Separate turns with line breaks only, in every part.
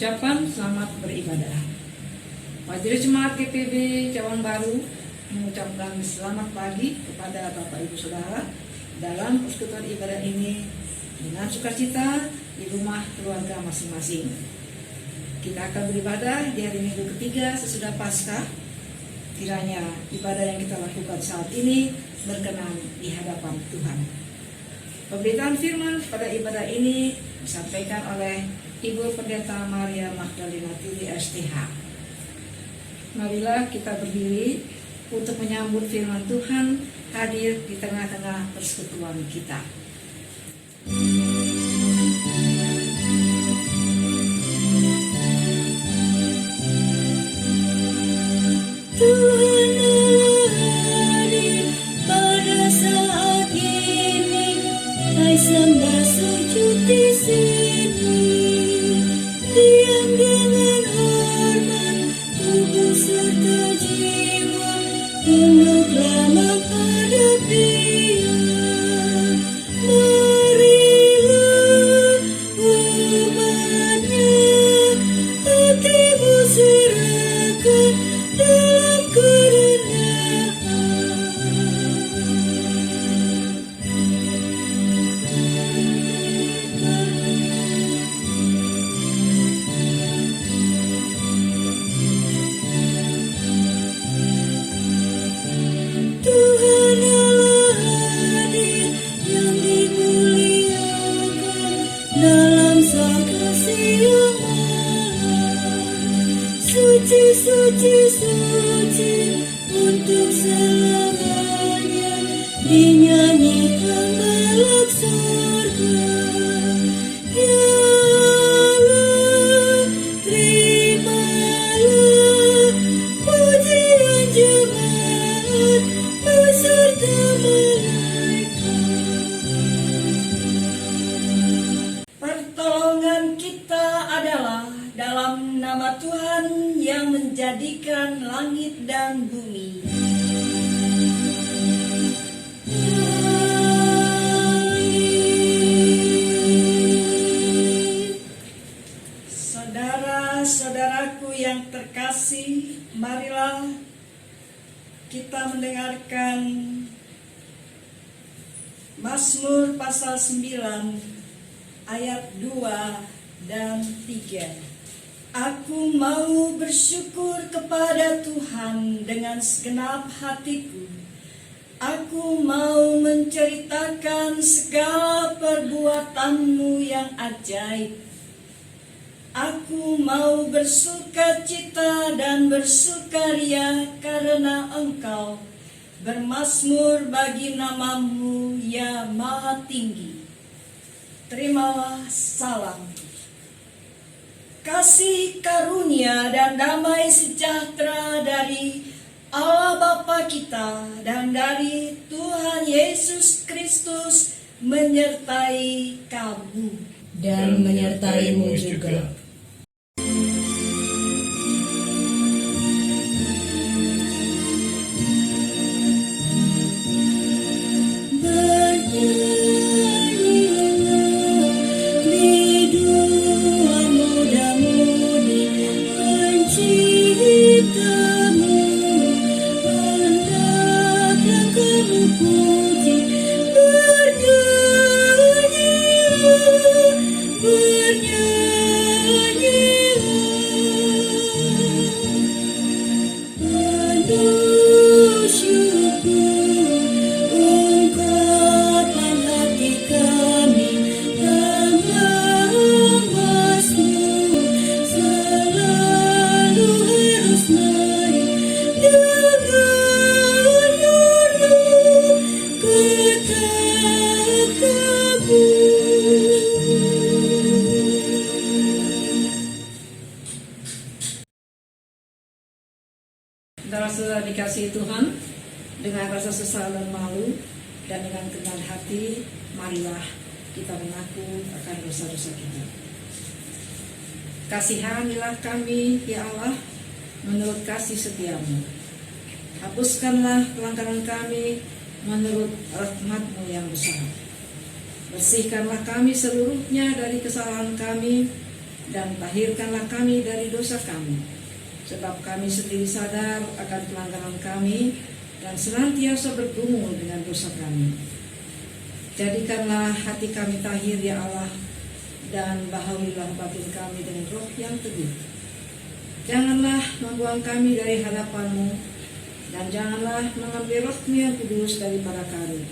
Ucapan selamat beribadah. Majelis Jemaat GPB Cawang Baru mengucapkan selamat pagi kepada Bapak Ibu Saudara dalam persekutuan ibadah ini dengan sukacita di rumah keluarga masing-masing. Kita akan beribadah di hari Minggu ketiga sesudah Paskah. Kiranya ibadah yang kita lakukan saat ini berkenan di hadapan Tuhan. Pemberitaan firman pada ibadah ini disampaikan oleh Ibu Pendeta Maria Magdalena Tili STH. Marilah kita berdiri untuk menyambut firman Tuhan hadir di tengah-tengah persekutuan kita.
Tuhan hadir pada saat ini, hai sembah sujud di sini. Diam dengan hormat, tubuh serta jiwa, tunduklah menghadap Dia. Marilah umatnya, hatimu serahkan dalam kerendahan. Tuhan Allah hadir yang dimuliakan dalam sakasi yang maha. Suci, suci, suci untuk selamanya, dinyanyikan balak surga. Ya Allah, terimalah pujian jemaat beserta malaikat.
Pertolongan kita adalah dalam nama Tuhan yang menjadikan langit dan bumi. Saudara-saudaraku yang terkasih, marilah kita mendengarkan Mazmur pasal 9 ayat 2 dan 3. Aku mau bersyukur kepada Tuhan dengan segenap hatiku. Aku mau menceritakan segala perbuatan-Mu yang ajaib. Aku mau bersukacita dan bersukaria karena Engkau bermazmur bagi nama-Mu ya Maha Tinggi. Terimalah salam. Kasih karunia dan damai sejahtera dari Allah Bapa kita dan dari Tuhan Yesus Kristus menyertai kamu
Dan menyertaimu juga.
Saudara-saudara dikasihi Tuhan, dengan rasa sesal dan malu dan dengan kerendahan hati, marilah kita mengaku akan dosa-dosa kita. Kasihanilah kami, ya Allah, menurut kasih setiamu. Hapuskanlah pelanggaran kami menurut rahmat-Mu yang besar. Bersihkanlah kami seluruhnya dari kesalahan kami dan tahirkanlah kami dari dosa kami, sebab kami sendiri sadar akan pelanggaran kami dan senantiasa bergumul dengan dosa kami. Jadikanlah hati kami tahir ya Allah, dan bahagilah batin kami dengan roh yang teguh. Janganlah membuang kami dari hadapan-Mu, dan janganlah mengambil roh-Mu yang kudus daripada kami.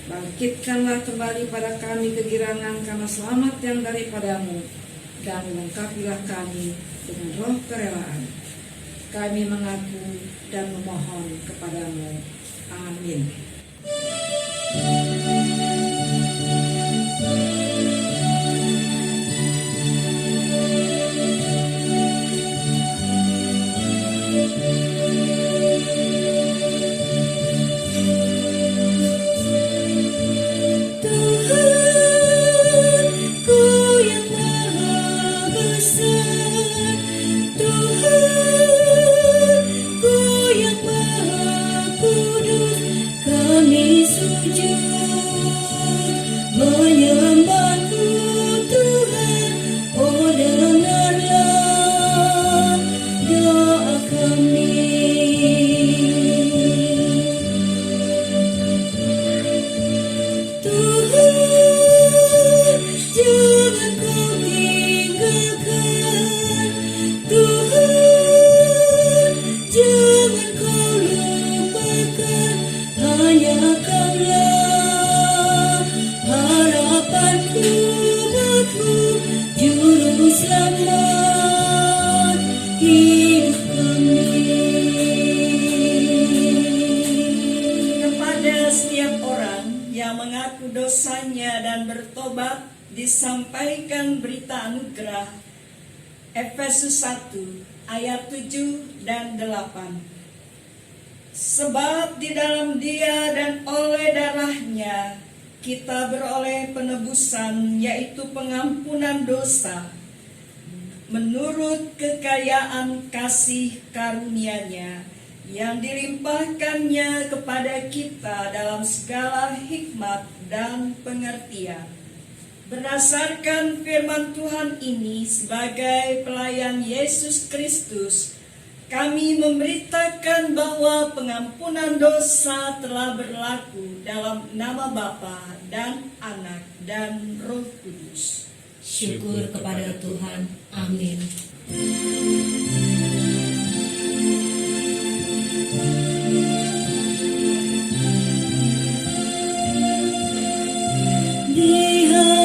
Bangkitkanlah kembali pada kami kegirangan karena selamat yang daripada-Mu, dan lengkapilah kami dengan roh kerelaan. Kami mengaku dan memohon kepada-Mu. Amin.
Dosanya dan bertobat disampaikan berita anugerah. Efesus 1 ayat 7 dan 8. Sebab di dalam Dia dan oleh darahnya kita beroleh penebusan, yaitu pengampunan dosa, menurut kekayaan kasih karunia-Nya yang dilimpahkannya kepada kita dalam segala hikmat dan pengertian. Berdasarkan firman Tuhan ini, sebagai pelayan Yesus Kristus, kami memberitakan bahwa pengampunan dosa telah berlaku dalam nama Bapa dan Anak dan Roh Kudus.
Syukur kepada Tuhan. Amin.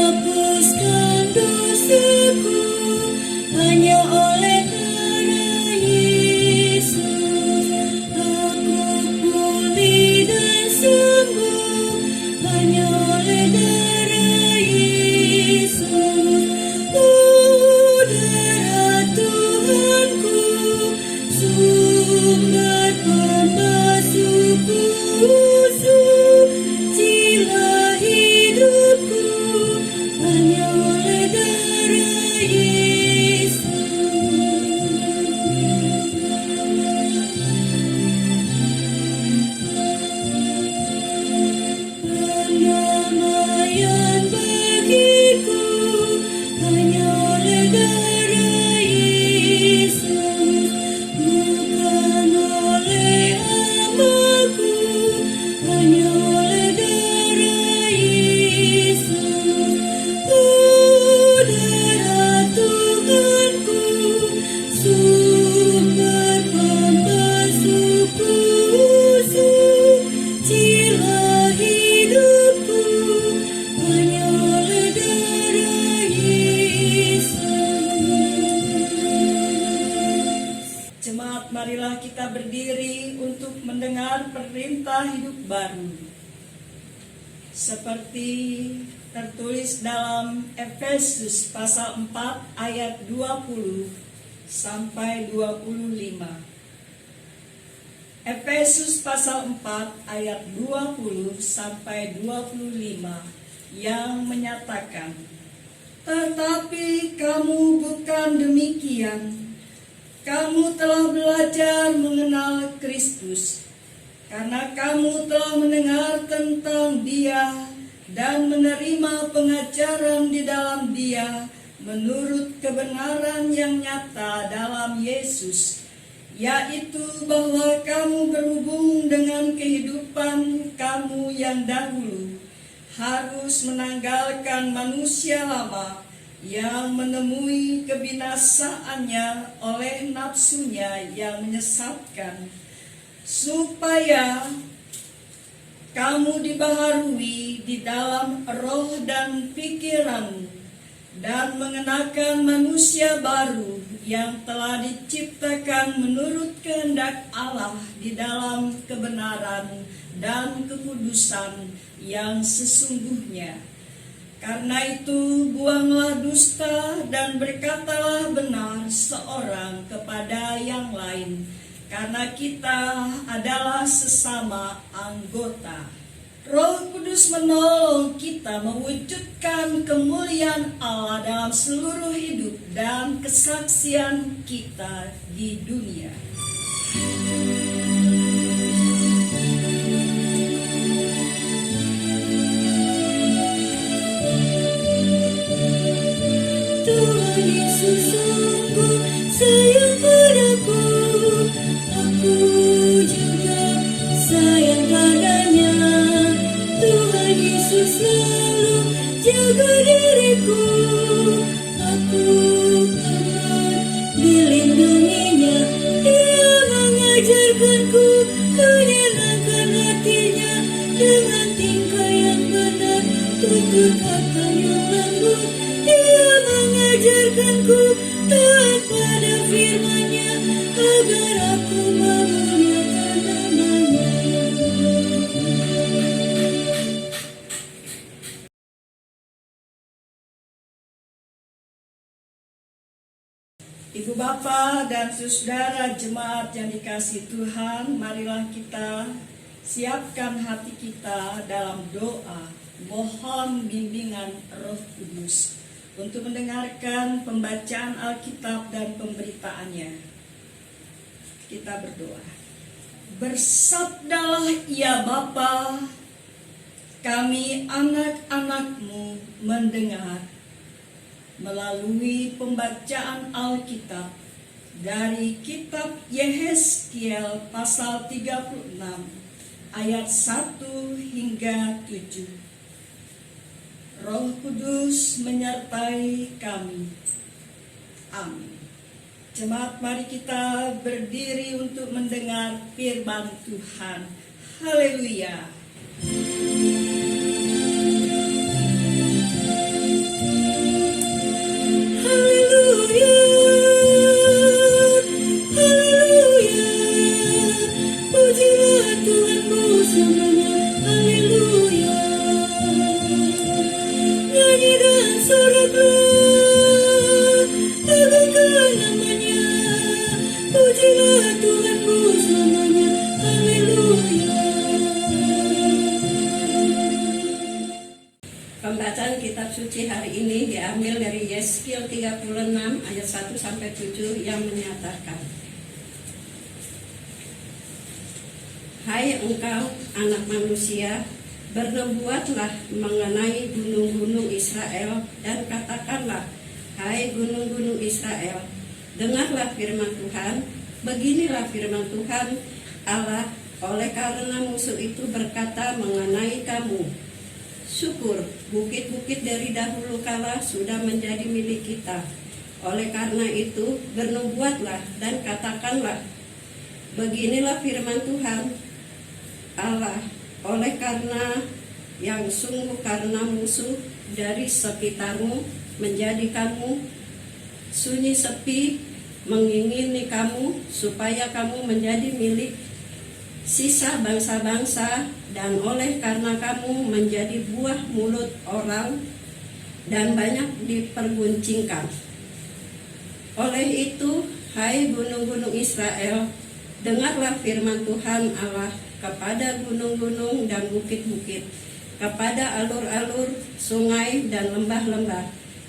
Dihapuskan dosaku hanya oleh darah Yesus. Aku pulih dan sembuh hanya oleh darah Yesus. Oh, darah Tuhanku, sumber pembasuhku, sucilah hidupku hanya oleh darah Yesus. Perdamaian bagiku hanya oleh darah Yesus, bukan oleh amalku, hanya oleh darah Yesus. Oh, darah Tuhanku, sumber pembasuhku, sucilah hidupku hanya oleh darah Yesus.
Jemaat, marilah kita berdiri untuk mendengar perintah hidup baru. Seperti tertulis dalam Efesus pasal 4 ayat 20 sampai 25. Efesus pasal 4 ayat 20 sampai 25 yang menyatakan, "Tetapi kamu bukan demikian. Kamu telah belajar mengenal Kristus, karena kamu telah mendengar tentang Dia dan menerima pengajaran di dalam Dia menurut kebenaran yang nyata dalam Yesus, yaitu bahwa kamu berhubung dengan kehidupan kamu yang dahulu, harus menanggalkan manusia lama yang menemui kebinasaannya oleh nafsunya yang menyesatkan, supaya kamu dibaharui di dalam roh dan pikiranmu, dan mengenakan manusia baru yang telah diciptakan menurut kehendak Allah di dalam kebenaran dan kekudusan yang sesungguhnya. Karena itu, buanglah dusta dan berkatalah benar seorang kepada yang lain, karena kita adalah sesama anggota. Roh Kudus menolong kita mewujudkan kemuliaan Allah dalam seluruh hidup dan kesaksian kita di dunia.
Tuhan Yesus sungguh sayang padaku, aku juga sayang padanya. Tuhan Yesus selalu jaga diriku, aku aman dilindunginya. Dia mengajarkanku menyenangkan hatinya dengan tingkah yang benar, tutur kata yang lembut. Dia mengajarkanku taat pada firman-Nya, agar aku memuliakan nama-Nya.
Ibu bapa dan saudara jemaat yang dikasihi Tuhan, marilah kita siapkan hati kita dalam doa, mohon bimbingan Roh Kudus untuk mendengarkan pembacaan Alkitab dan pemberitaannya. Kita berdoa. Bersabdalah ya Bapa, kami anak-anak-Mu mendengar melalui pembacaan Alkitab dari kitab Yehezkiel pasal 36 ayat 1 hingga 7. Roh Kudus menyertai kami. Amin. Jemaat, mari kita berdiri untuk mendengar firman Tuhan. Haleluya.
Haleluya, haleluya, pujilah Tuhan bersamanya. Haleluya, nyanyi dan soraklah, agungkan namanya. Pujilah Tuhan bersamanya. Haleluya.
Pembacaan kitab suci hari ini diambil dari Yehezkiel 36 ayat 1 sampai 7 yang menyatakan, Hai engkau anak manusia, bernubuatlah mengenai gunung-gunung Israel dan katakanlah, hai gunung-gunung Israel, dengarlah firman Tuhan. Beginilah firman Tuhan Allah, oleh karena musuh itu berkata mengenai kamu, syukur, bukit-bukit dari dahulu kala sudah menjadi milik kita. Oleh karena itu, bernubuatlah dan katakanlah, beginilah firman Tuhan Allah, oleh karena yang sungguh karena musuh dari sekitarmu menjadi kamu sunyi sepi, mengingini kamu supaya kamu menjadi milik sisa bangsa-bangsa, dan oleh karena kamu menjadi buah mulut orang dan banyak diperguncingkan. Oleh itu, hai gunung-gunung Israel, dengarlah firman Tuhan Allah kepada gunung-gunung dan bukit-bukit, kepada alur-alur sungai dan lembah-lembah,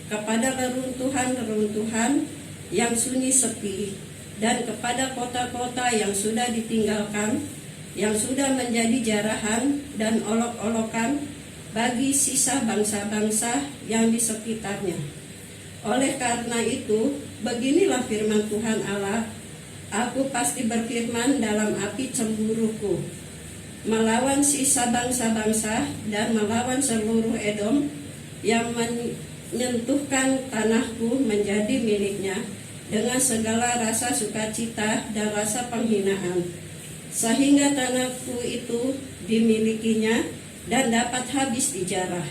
kepada reruntuhan-reruntuhan yang sunyi sepi, dan kepada kota-kota yang sudah ditinggalkan, yang sudah menjadi jarahan dan olok-olokan bagi sisa bangsa-bangsa yang di sekitarnya. Oleh karena itu, beginilah firman Tuhan Allah, aku pasti berfirman dalam api cemburuku, melawan sisa bangsa-bangsa dan melawan seluruh Edom yang menyentuhkan tanahku menjadi miliknya dengan segala rasa sukacita dan rasa penghinaan, sehingga tanahku itu dimilikinya dan dapat habis dijarah.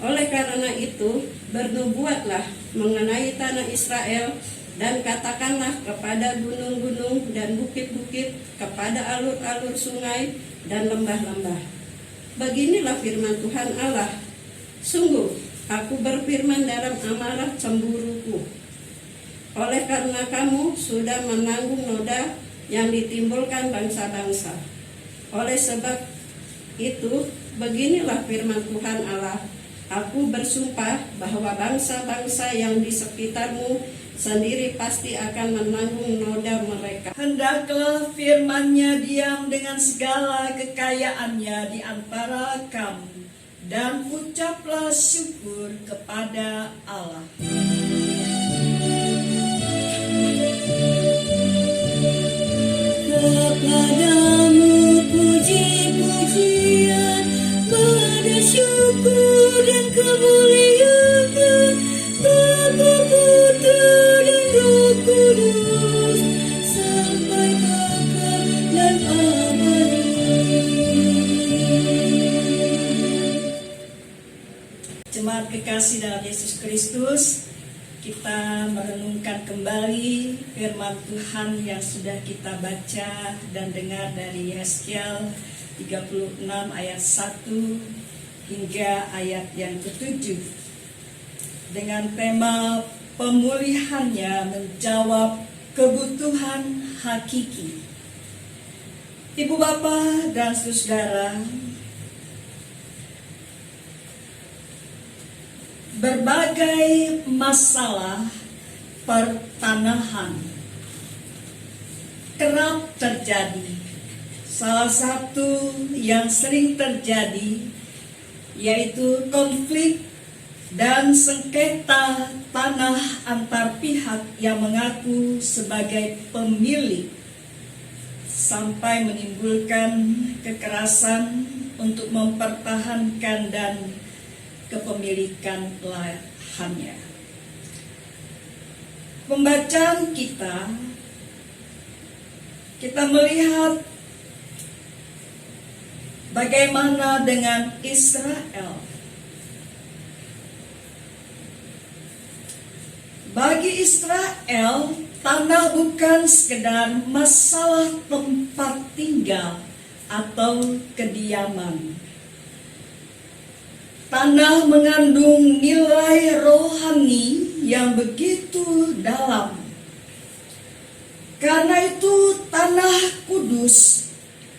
Oleh karena itu, bernubuatlah mengenai tanah Israel dan katakanlah kepada gunung-gunung dan bukit-bukit, kepada alur-alur sungai dan lembah-lembah. Beginilah firman Tuhan Allah, sungguh aku berfirman dalam amarah cemburuku, oleh karena kamu sudah menanggung noda yang ditimbulkan bangsa-bangsa. Oleh sebab itu, beginilah firman Tuhan Allah, aku bersumpah bahwa bangsa-bangsa yang di sekitarmu sendiri pasti akan menanggung noda mereka.
Hendaklah firman-Nya diam dengan segala kekayaannya di antara kamu, dan ucaplah syukur kepada Allah.
Kepadamu puji-pujian, pada syukur dan kemuliaan, Bapa, Putra dan Roh Kudus, sampai kekal dan abadi.
Jemaat kekasih dalam Yesus Kristus, kita merenungkan kembali firman Tuhan yang sudah kita baca dan dengar dari Yeskiel 36 ayat 1 hingga ayat yang ke-7 dengan tema pemulihannya menjawab kebutuhan hakiki. Ibu Bapa dan Saudara, berbagai masalah pertanahan kerap terjadi. Salah satu yang sering terjadi yaitu konflik dan sengketa tanah antar pihak yang mengaku sebagai pemilik, sampai menimbulkan kekerasan untuk mempertahankan dan kepemilikan lahannya. Pembacaan kita melihat bagaimana dengan Israel. Bagi Israel, tanah bukan sekedar masalah tempat tinggal atau kediaman. Tanah mengandung nilai rohani yang begitu dalam. Karena itu tanah kudus,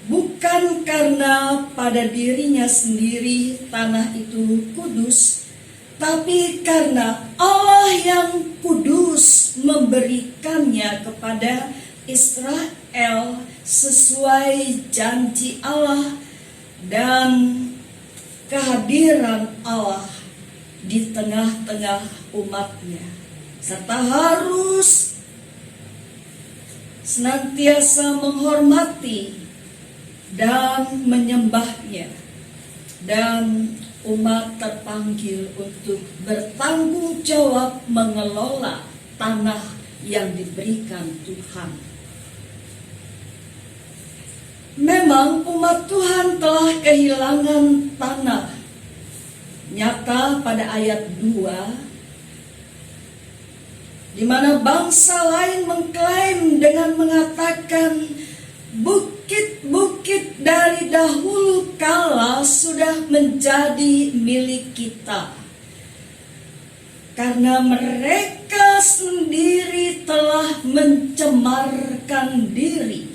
bukan karena pada dirinya sendiri tanah itu kudus, tapi karena Allah yang kudus memberikannya kepada Israel sesuai janji Allah dan kehadiran Allah di tengah-tengah umatnya, serta harus senantiasa menghormati dan menyembahnya, dan umat terpanggil untuk bertanggung jawab mengelola tanah yang diberikan Tuhan. Memang umat Tuhan telah kehilangan tanah. Nyata pada ayat 2, di mana bangsa lain mengklaim dengan mengatakan bukit-bukit dari dahulu kala sudah menjadi milik kita, karena mereka sendiri telah mencemarkan diri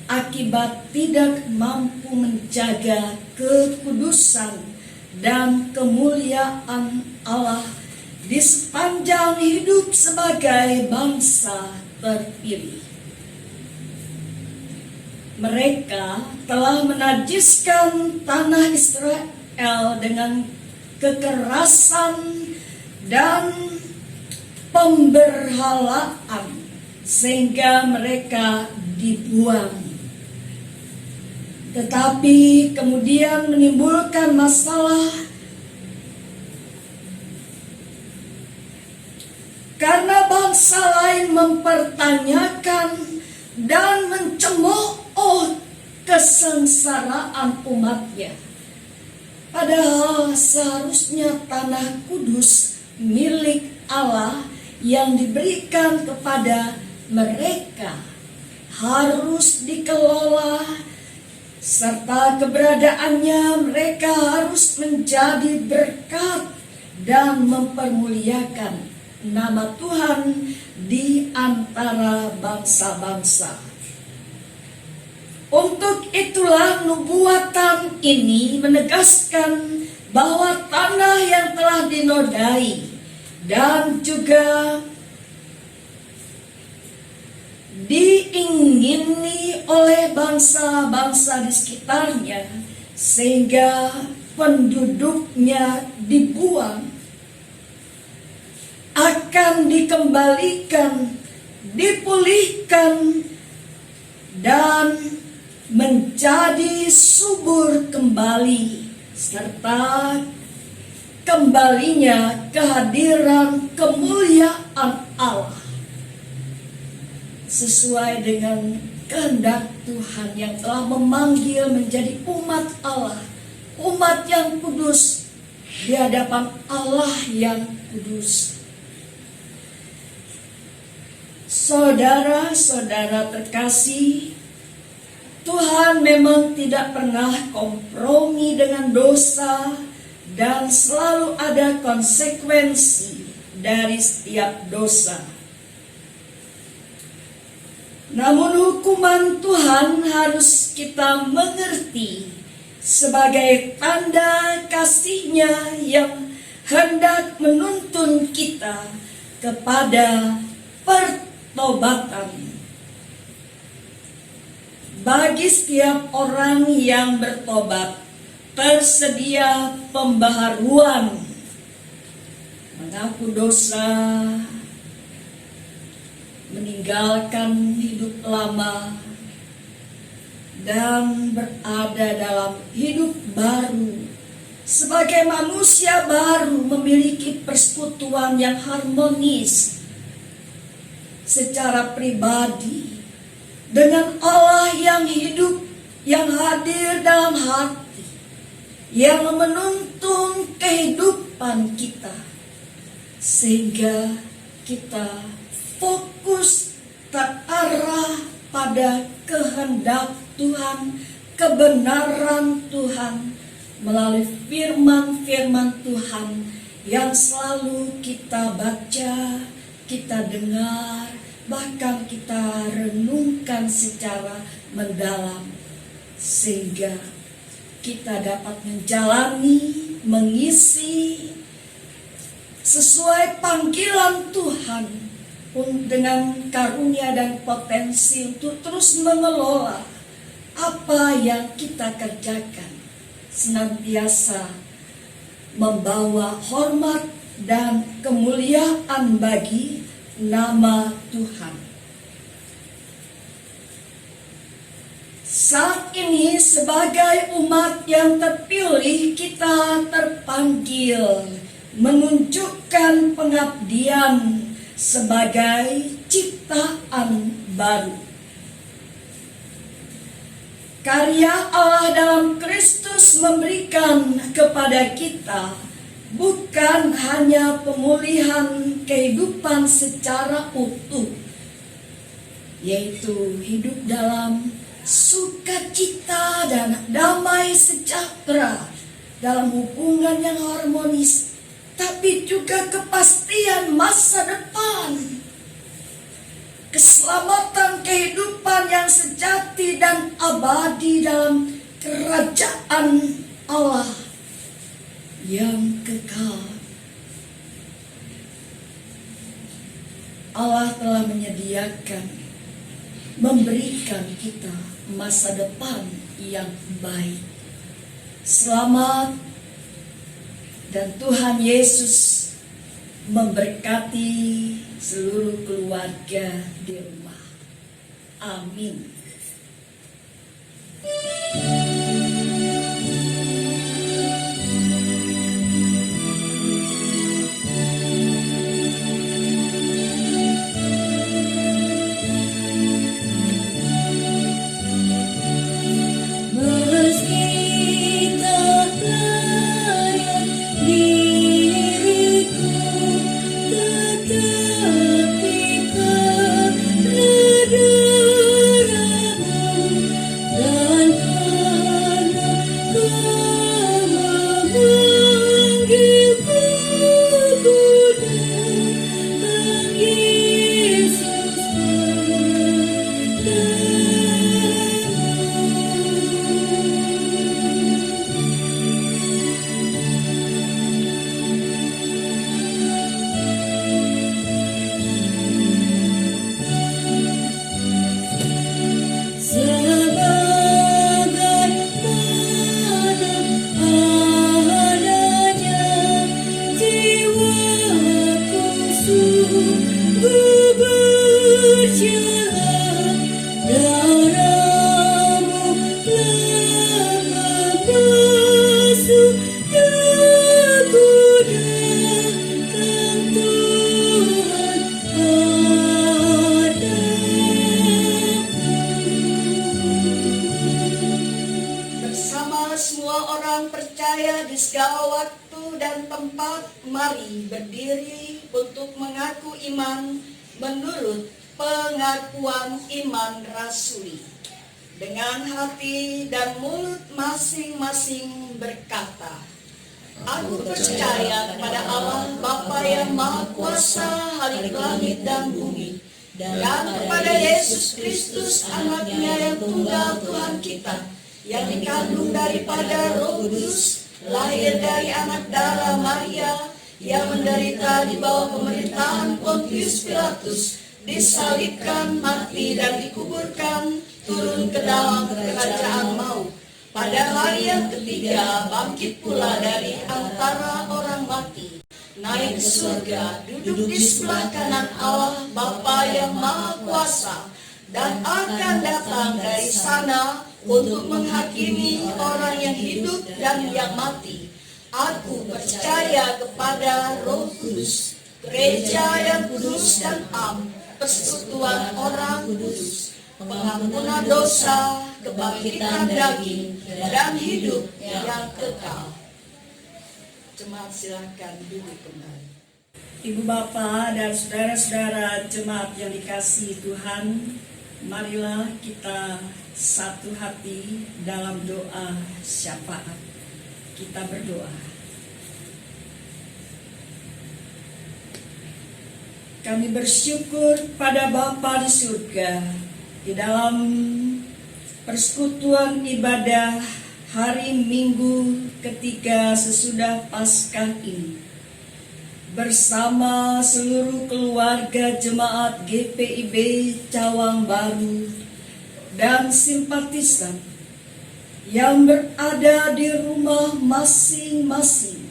akibat tidak mampu menjaga kekudusan dan kemuliaan Allah di sepanjang hidup sebagai bangsa terpilih. Mereka telah menajiskan tanah Israel dengan kekerasan dan pemberhalaan sehingga mereka dibuang. Tetapi kemudian menimbulkan masalah karena bangsa lain mempertanyakan dan mencemooh kesengsaraan umatnya. Padahal seharusnya tanah kudus milik Allah yang diberikan kepada mereka harus dikelola, serta keberadaannya mereka harus menjadi berkat dan mempermuliakan nama Tuhan di antara bangsa-bangsa. Untuk itulah nubuatan ini menegaskan bahwa tanah yang telah dinodai dan juga diingini oleh bangsa-bangsa di sekitarnya sehingga penduduknya dibuang akan dikembalikan, dipulihkan dan menjadi subur kembali, serta kembalinya kehadiran kemuliaan Allah sesuai dengan kehendak Tuhan yang telah memanggil menjadi umat Allah, umat yang kudus di hadapan Allah yang kudus. Saudara-saudara terkasih, Tuhan memang tidak pernah kompromi dengan dosa dan selalu ada konsekuensi dari setiap dosa. Namun hukuman Tuhan harus kita mengerti sebagai tanda kasih-Nya yang hendak menuntun kita kepada pertobatan. Bagi setiap orang yang bertobat, tersedia pembaharuan, mengaku dosa, meninggalkan hidup lama, dan berada dalam hidup baru. Sebagai manusia baru memiliki persekutuan yang harmonis secara pribadi dengan Allah yang hidup, yang hadir dalam hati, yang menuntun kehidupan kita, sehingga kita fokus terarah pada kehendak Tuhan, kebenaran Tuhan melalui firman-firman Tuhan yang selalu kita baca, kita dengar, bahkan kita renungkan secara mendalam, sehingga kita dapat menjalani, mengisi sesuai panggilan Tuhan dengan karunia dan potensi untuk terus mengelola apa yang kita kerjakan, senantiasa membawa hormat dan kemuliaan bagi nama Tuhan. Saat ini sebagai umat yang terpilih, kita terpanggil menunjukkan pengabdian sebagai ciptaan baru. Karya Allah dalam Kristus memberikan kepada kita bukan hanya pemulihan kehidupan secara utuh, yaitu hidup dalam sukacita dan damai sejahtera dalam hubungan yang harmonis, tapi juga kepastian masa depan, keselamatan kehidupan yang sejati dan abadi dalam kerajaan Allah yang kekal. Allah telah menyediakan, memberikan kita masa depan yang baik. Selamat, dan Tuhan Yesus memberkati seluruh keluarga di rumah. Amin.
Meski tak layak diriku, tetapi karena darah-Mu dan karena Kau memanggilku, ku datang Yesus adanya jiwaku sungguh berjalan, darah-Mu telah membasuh, aku datang Tuhan
Bersama semua orang percaya di segala waktu dan tempat, mari berdiri untuk mengaku iman menurut pengakuan iman rasuli. Dengan hati dan mulut masing-masing berkata, Aku percaya kepada Allah Bapa yang Maha Kuasa Halik langit dan bumi, dan kepada Yesus Kristus anaknya yang tunggal Tuhan kita, yang dikandung daripada Roh Kudus, lahir dari anak darah Maria, yang menderita di bawah pemerintahan Pontius Pilatus, disalibkan, mati dan dikuburkan, turun ke dalam kerajaan maut. Pada hari yang ketiga bangkit pula dari antara orang mati, naik ke surga, duduk di sebelah kanan Allah Bapa yang Maha Kuasa, dan akan datang dari sana untuk menghakimi orang yang hidup dan yang mati. Aku percaya kepada Roh Kudus, gereja yang kudus dan am, persekutuan orang kudus, pengampunan dosa, kebangkitan daging, dan hidup yang kekal. Jemaat silakan duduk kembali. Ibu Bapa dan saudara-saudara jemaat yang dikasihi Tuhan, marilah kita satu hati dalam doa syafaat. Kita berdoa. Kami bersyukur pada Bapa di surga, di dalam persekutuan ibadah hari Minggu ketiga sesudah Paskah ini, bersama seluruh keluarga jemaat GPIB Cawang Baru dan simpatisan yang berada di rumah masing-masing,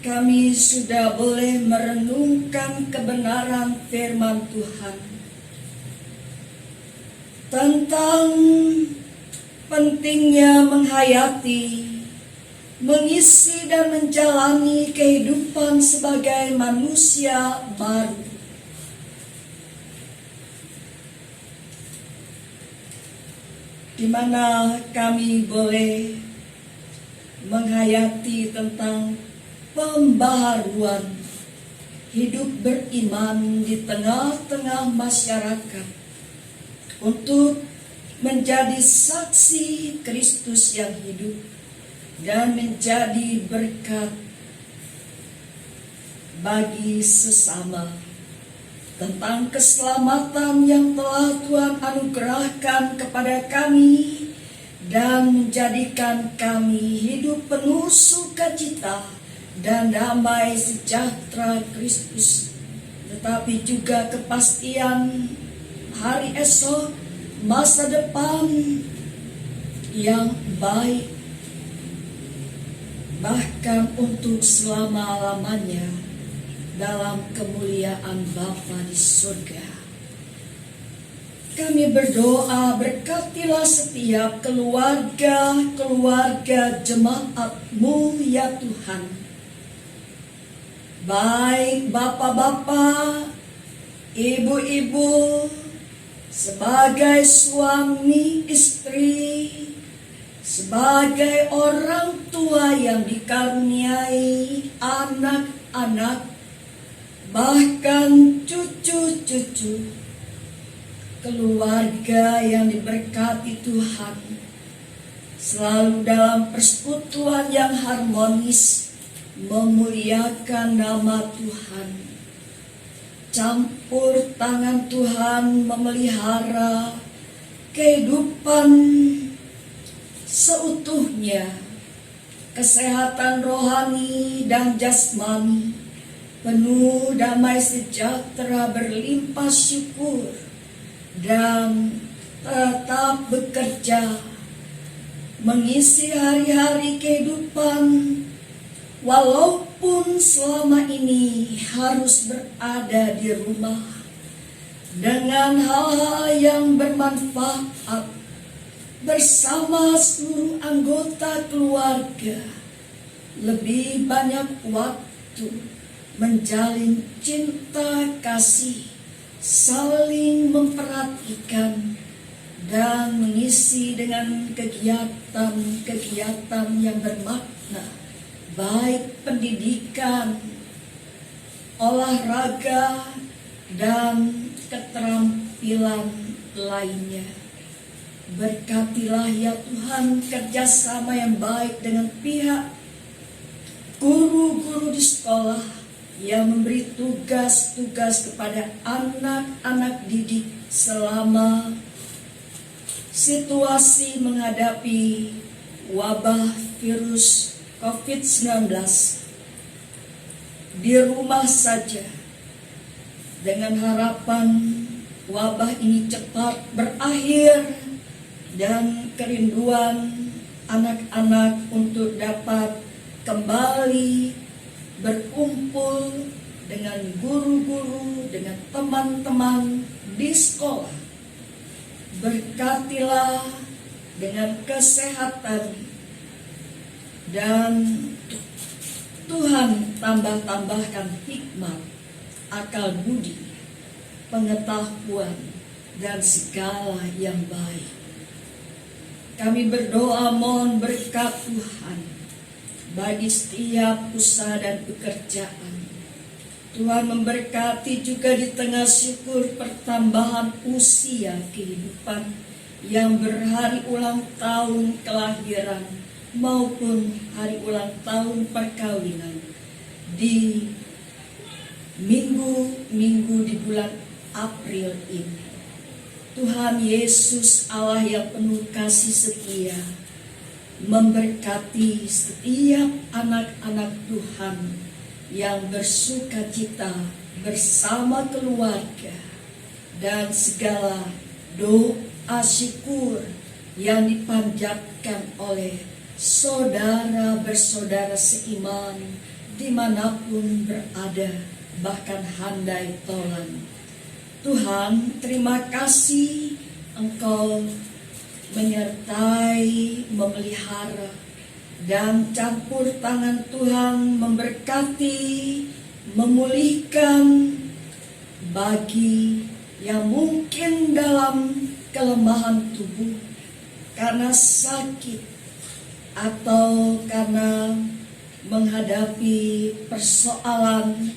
kami sudah boleh merenungkan kebenaran firman Tuhan tentang pentingnya menghayati, mengisi dan menjalani kehidupan sebagai manusia baru. Di mana kami boleh menghayati tentang pembaharuan hidup beriman di tengah-tengah masyarakat untuk menjadi saksi Kristus yang hidup dan menjadi berkat bagi sesama, tentang keselamatan yang telah Tuhan anugerahkan kepada kami dan menjadikan kami hidup penuh sukacita dan damai sejahtera Kristus, tetapi juga kepastian hari esok, masa depan yang baik, bahkan untuk selama-lamanya. dalam kemuliaan Bapa di surga. Kami berdoa, berkatilah setiap keluarga jemaat-Mu ya Tuhan. Baik bapak-bapak, ibu-ibu, sebagai suami istri, sebagai orang tua yang dikaruniai anak-anak, bahkan cucu-cucu, keluarga yang diberkati Tuhan, selalu dalam persekutuan yang harmonis, memuliakan nama Tuhan. Campur tangan Tuhan memelihara kehidupan seutuhnya, kesehatan rohani dan jasmani, penuh damai sejahtera berlimpah syukur, dan tetap bekerja mengisi hari-hari kehidupan, walaupun selama ini harus berada di rumah, dengan hal-hal yang bermanfaat bersama seluruh anggota keluarga, lebih banyak waktu menjalin cinta kasih, saling memperhatikan, dan mengisi dengan kegiatan-kegiatan yang bermakna, baik pendidikan, olahraga, dan keterampilan lainnya. Berkatilah ya Tuhan kerjasama yang baik dengan pihak guru-guru di sekolah yang memberi tugas-tugas kepada anak-anak didik selama situasi menghadapi wabah virus COVID-19 di rumah saja, dengan harapan wabah ini cepat berakhir dan kerinduan anak-anak untuk dapat kembali berkumpul dengan guru-guru, dengan teman-teman di sekolah. Berkatilah dengan kesehatan, dan Tuhan tambahkan hikmat, akal budi, pengetahuan, dan segala yang baik. Kami berdoa mohon berkat Tuhan bagi setiap usaha dan pekerjaan. Tuhan memberkati juga di tengah syukur pertambahan usia kehidupan yang berhari ulang tahun kelahiran maupun hari ulang tahun perkawinan di minggu-minggu di bulan April ini. Tuhan Yesus Allah yang penuh kasih setia memberkati setiap anak-anak Tuhan yang bersuka cita bersama keluarga, dan segala doa syukur yang dipanjatkan oleh saudara bersaudara seiman dimanapun berada, bahkan handai tolan. Tuhan, terima kasih Engkau menyertai, memelihara, dan campur tangan Tuhan memberkati, memulihkan bagi yang mungkin dalam kelemahan tubuh karena sakit atau karena menghadapi persoalan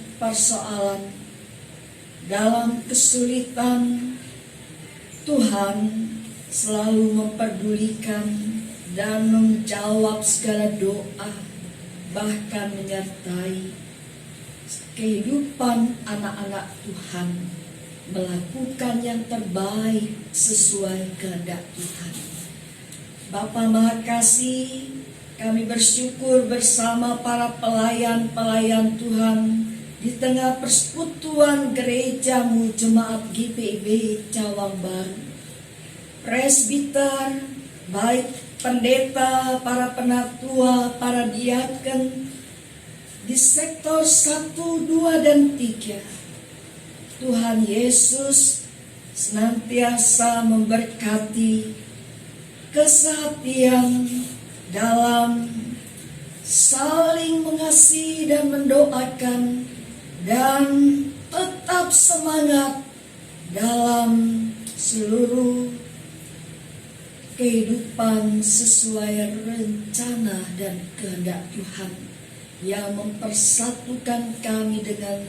dalam kesulitan. Tuhan selalu memperdulikan dan menjawab segala doa, bahkan menyertai kehidupan anak-anak Tuhan melakukan yang terbaik sesuai kehendak Tuhan. Bapa Maha Kasih, kami bersyukur bersama para pelayan-pelayan Tuhan di tengah persekutuan gereja-Mu Jemaat GPIB Cawang Baru, presbiter, baik pendeta, para penatua, para diaken, di sektor 1, 2, dan 3. Tuhan Yesus senantiasa memberkati kesehatian dalam saling mengasihi dan mendoakan, dan tetap semangat dalam seluruh kehidupan sesuai rencana dan kehendak Tuhan yang mempersatukan kami dengan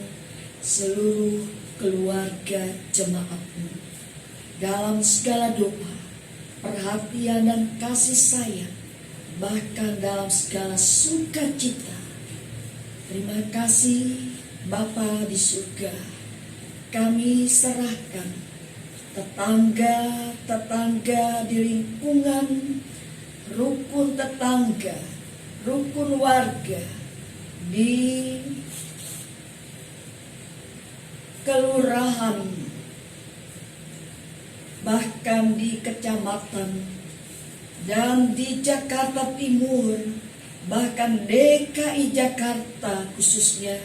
seluruh keluarga jemaat-Mu dalam segala doa, perhatian dan kasih sayang, bahkan dalam segala sukacita. Terima kasih Bapa di surga. Kami serahkan tetangga-tetangga di lingkungan, rukun tetangga, rukun warga di kelurahan, bahkan di kecamatan, dan di Jakarta Timur, bahkan DKI Jakarta khususnya,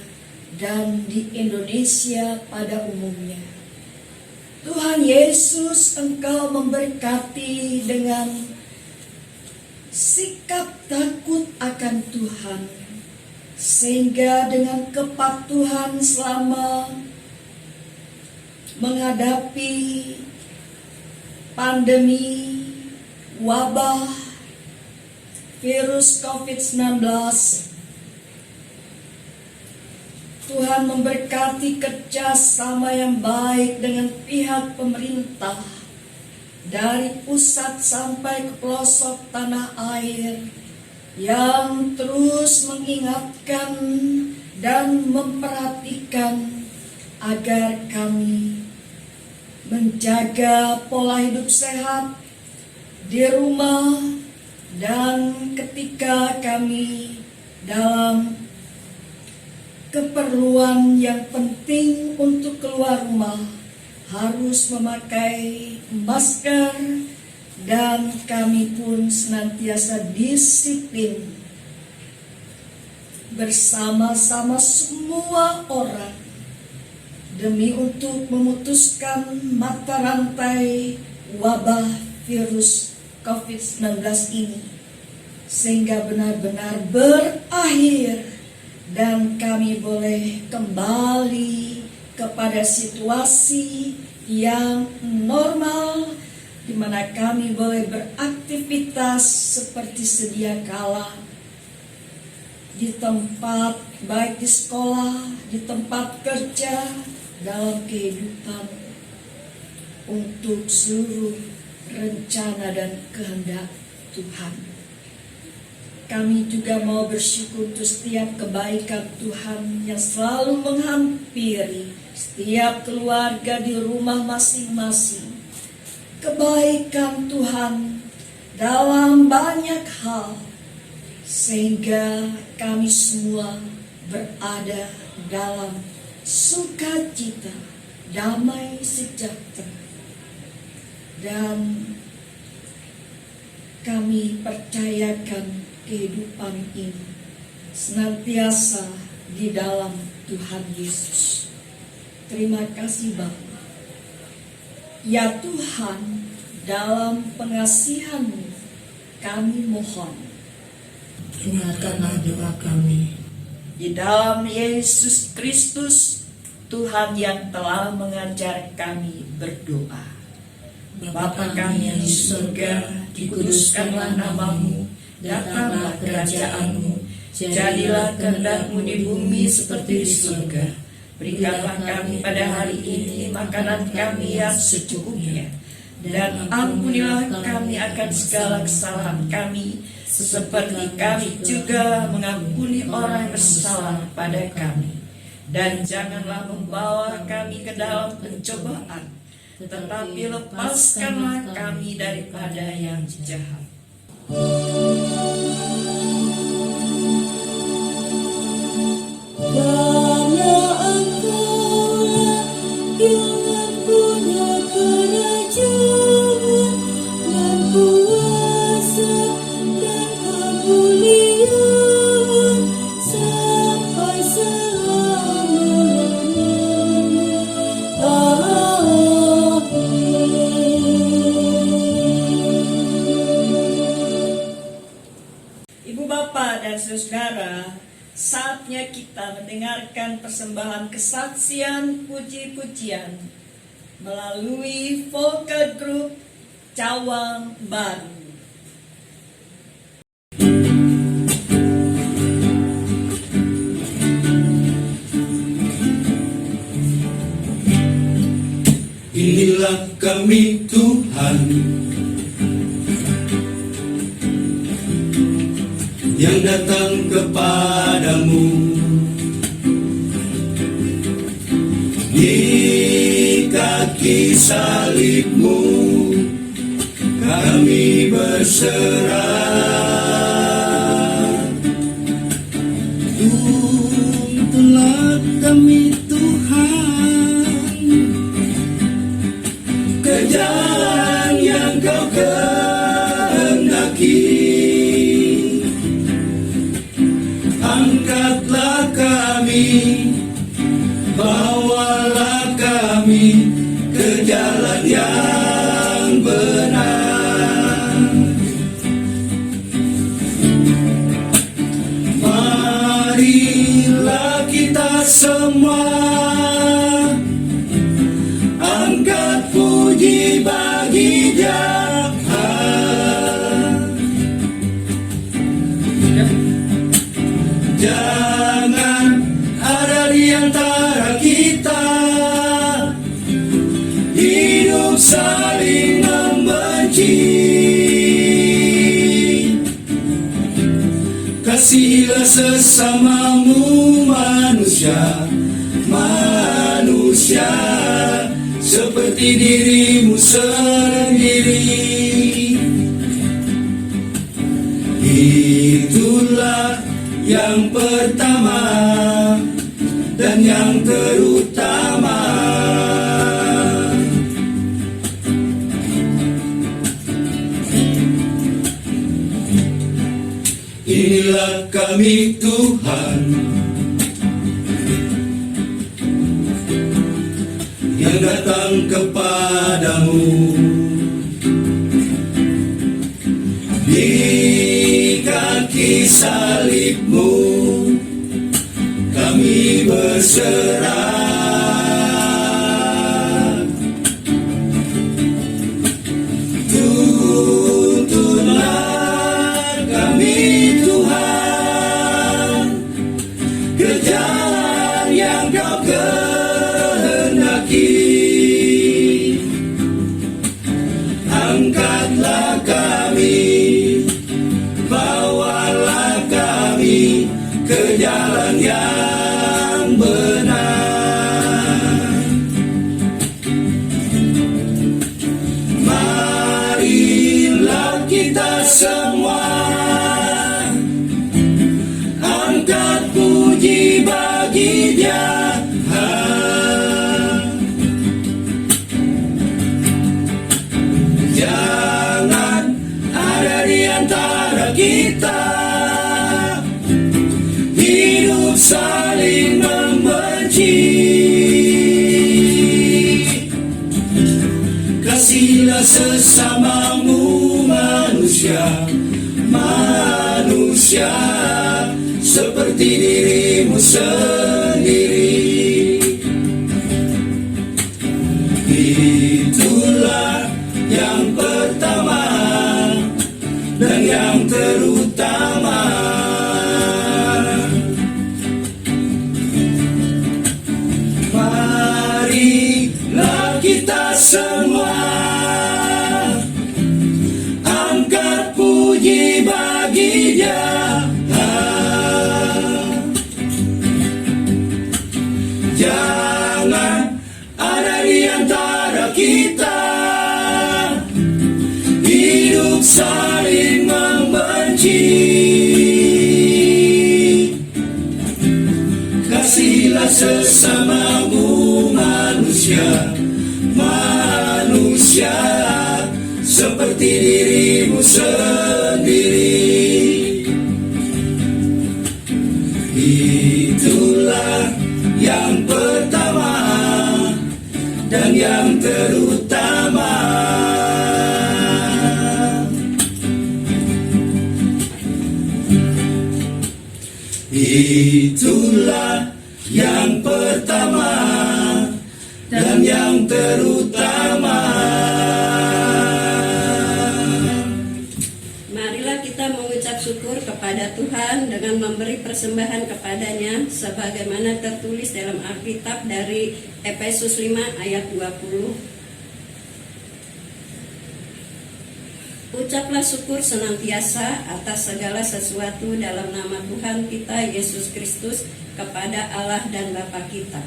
dan di Indonesia pada umumnya. Tuhan Yesus, Engkau memberkati dengan sikap takut akan Tuhan, sehingga dengan kepatuhan selama menghadapi pandemi wabah virus COVID-19, Tuhan memberkati kerjasama yang baik dengan pihak pemerintah dari pusat sampai ke pelosok tanah air, yang terus mengingatkan dan memperhatikan agar kami menjaga pola hidup sehat di rumah, dan ketika kami dalam keperluan yang penting untuk keluar rumah harus memakai masker, dan kami pun senantiasa disiplin bersama-sama semua orang demi untuk memutuskan mata rantai wabah virus COVID-19 ini, sehingga benar-benar berakhir dan kami boleh kembali kepada situasi yang normal, di mana kami boleh beraktivitas seperti sedia kala di tempat, baik di sekolah, di tempat kerja, dalam kehidupan untuk seluruh rencana dan kehendak Tuhan. Kami juga mau bersyukur untuk setiap kebaikan Tuhan yang selalu menghampiri setiap keluarga di rumah masing-masing. Kebaikan Tuhan dalam banyak hal, sehingga kami semua berada dalam sukacita, damai sejahtera, dan kami percayakan kehidupan ini senantiasa di dalam Tuhan Yesus. Terima kasih Bapa. Ya Tuhan, dalam pengasihan-Mu kami mohon,
Dengarkanlah doa kami.
di dalam Yesus Kristus, Tuhan yang telah mengajar kami berdoa. Bapa kami yang di surga, dikuduskanlah nama-Mu, datanglah kerajaan-Mu, jadilah kehendak-Mu di bumi seperti di surga. Berikanlah kami pada hari ini makanan kami yang secukupnya, dan ampunilah kami akan segala kesalahan kami, seperti kami juga mengampuni orang yang bersalah pada kami. Dan janganlah membawa kami ke dalam pencobaan, tetapi lepaskanlah kami daripada yang jahat.
Karena Engkaulah yang mempunya kerajaan dan kuasa dan kemuliaan sampai
dan saudara, saatnya kita mendengarkan persembahan kesaksian puji-pujian melalui vokal grup Cawang Baru.
Inilah kami Tuhan yang datang kepadamu di kaki salibmu kami berserah. Tuntunlah kami Tuhan ke jalan yang kau kehendaki. Angkatlah kami, bawalah kami ke jalan yang benar. Marilah kita semua angkat puji bagi Dia. Jangan ada di antara kita hidup saling membenci. Kasihilah sesamamu manusia, manusia seperti dirimu sendiri. Itulah yang pertama dan yang terutama. Inilah kami Tuhan yang datang kepadamu di kaki salibmu kami berserah. Tuntunlah kami Tuhan ke jalan yang kau kehendaki. Angkatlah kami, bawalah kami ke jalan yang benar. Marilah kita semua angkat puji bagi Dia. Jangan ada di antara kita hidup saling membenci. Kasihilah sesamamu manusia, manusia seperti dirimu sendiri. Itulah yang pertama dan yang terutama. Marilah kita semua angkat puji bagi Dia. Jangan ada di antara kita hidup saling membenci. Kasihilah sesamamu manusia, manusia seperti dirimu sendiri. Itulah yang pertama dan yang terutama. Itulah yang pertama dan yang terutama.
Marilah kita mengucap syukur kepada Tuhan dengan memberi persembahan kepadanya sebagaimana tertulis dalam Alkitab dari Efesus 5 ayat 20. Ucaplah syukur senantiasa atas segala sesuatu dalam nama Tuhan kita Yesus Kristus kepada Allah dan Bapa kita.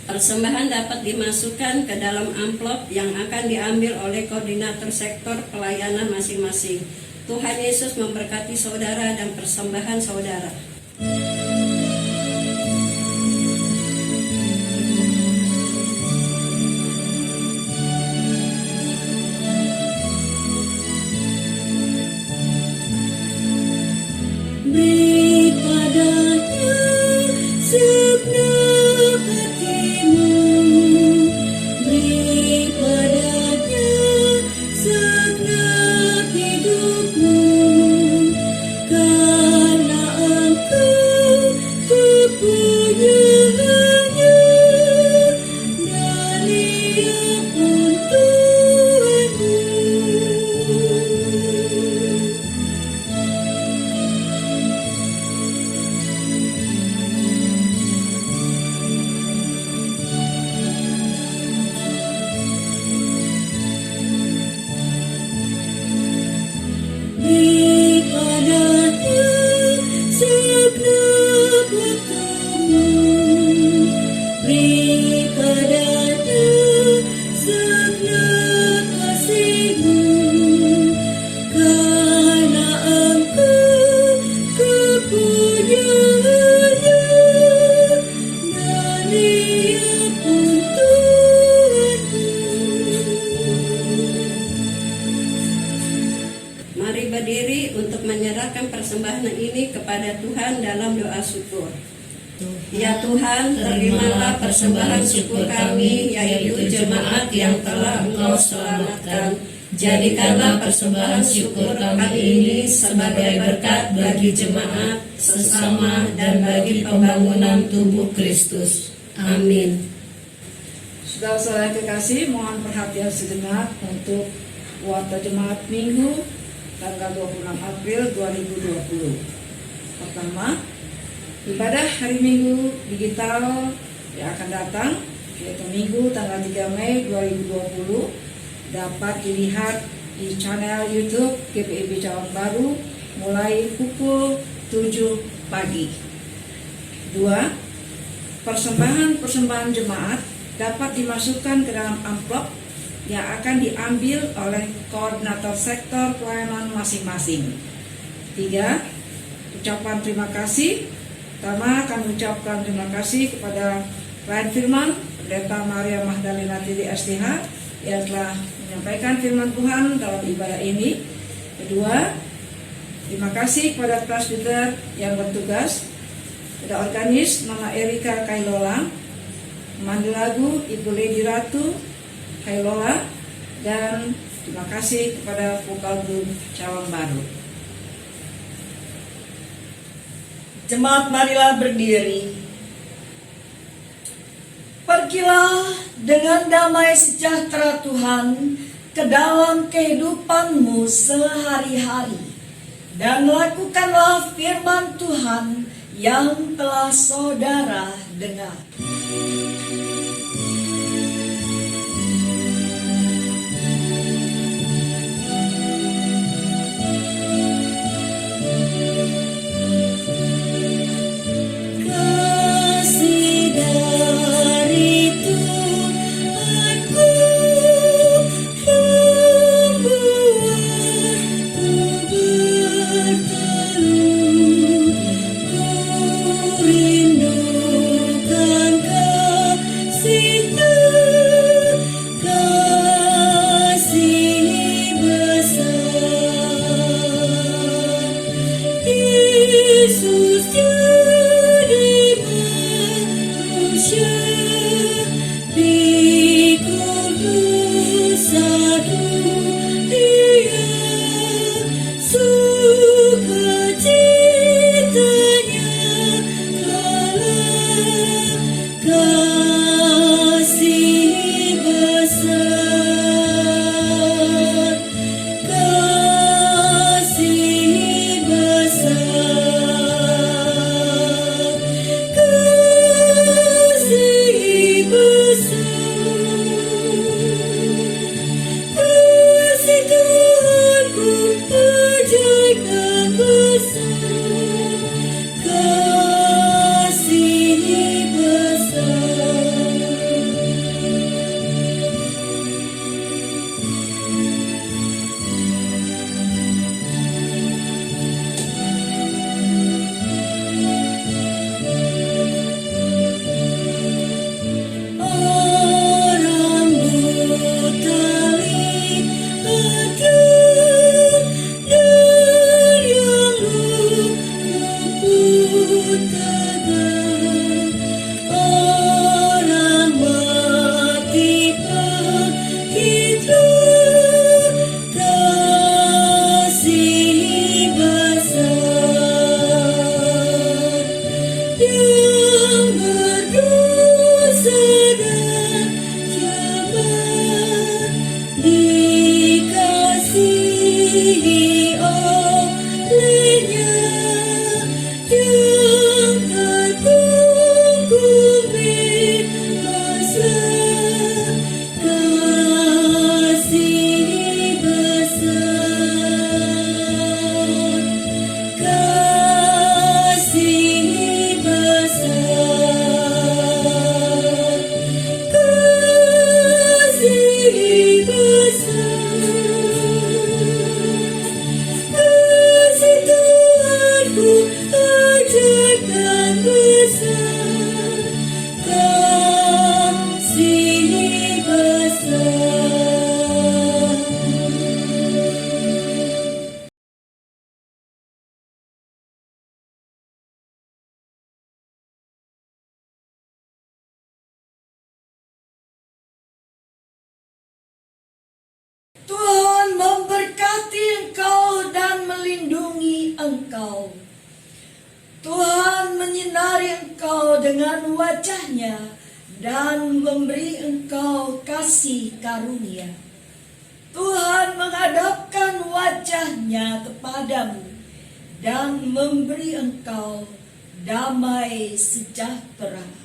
Persembahan dapat dimasukkan ke dalam amplop yang akan diambil oleh koordinator sektor pelayanan masing-masing. Tuhan Yesus memberkati saudara dan persembahan saudara.
Beri padanya segenap hatimu, beri padanya segenap hidupmu, karena engkau kepunyaannya dan Ia pun Tuhanmu. Beri padanya segenap waktumu, beri padanya segenap kasihmu, karena engkau kepunyaannya dan Ia pun Tuhanmu.
Mari berdiri untuk menyerahkan persembahan ini kepada Tuhan dalam doa syukur. Ya Tuhan, terimalah persembahan syukur kami, yaitu jemaat yang telah Engkau selamatkan. Jadikanlah persembahan syukur kami ini sebagai berkat bagi jemaat, sesama, dan bagi pembangunan tubuh Kristus. Amin.
Saudara-saudara kekasih, mohon perhatian sejenak untuk warta jemaat Minggu tanggal 26 April 2020. Pertama, ibadah hari Minggu digital yang akan datang, yaitu Minggu tanggal 3 Mei 2020, dapat dilihat di channel YouTube GPIB Cawang Baru mulai pukul 7 pagi. 2. Persembahan jemaat dapat dimasukkan ke dalam amplop yang akan diambil oleh koordinator sektor pelayanan masing-masing. 3. Ucapan terima kasih. Pertama, kami ucapkan terima kasih kepada Klien Firman, Pendeta Maria Magdalena Titi SDH yang telah menyampaikan firman Tuhan dalam ibadah ini. Kedua, terima kasih kepada presbiter yang bertugas, kepada organis Mama Erika Kailola, pemandu lagu Ibu Lady Ratu Kailola, dan terima kasih kepada vokal grup Cawang Baru.
Jemaat, marilah berdiri. Pergilah dengan damai sejahtera Tuhan ke dalam kehidupanmu sehari-hari, dan lakukanlah firman Tuhan yang telah saudara dengar.
Kasih dari Tuhanku membuatku berteduh. Ku rindukan
engkau. Tuhan menyinari engkau dengan wajah-Nya dan memberi engkau kasih karunia. Tuhan menghadapkan wajah-Nya kepadamu dan memberi engkau damai sejahtera.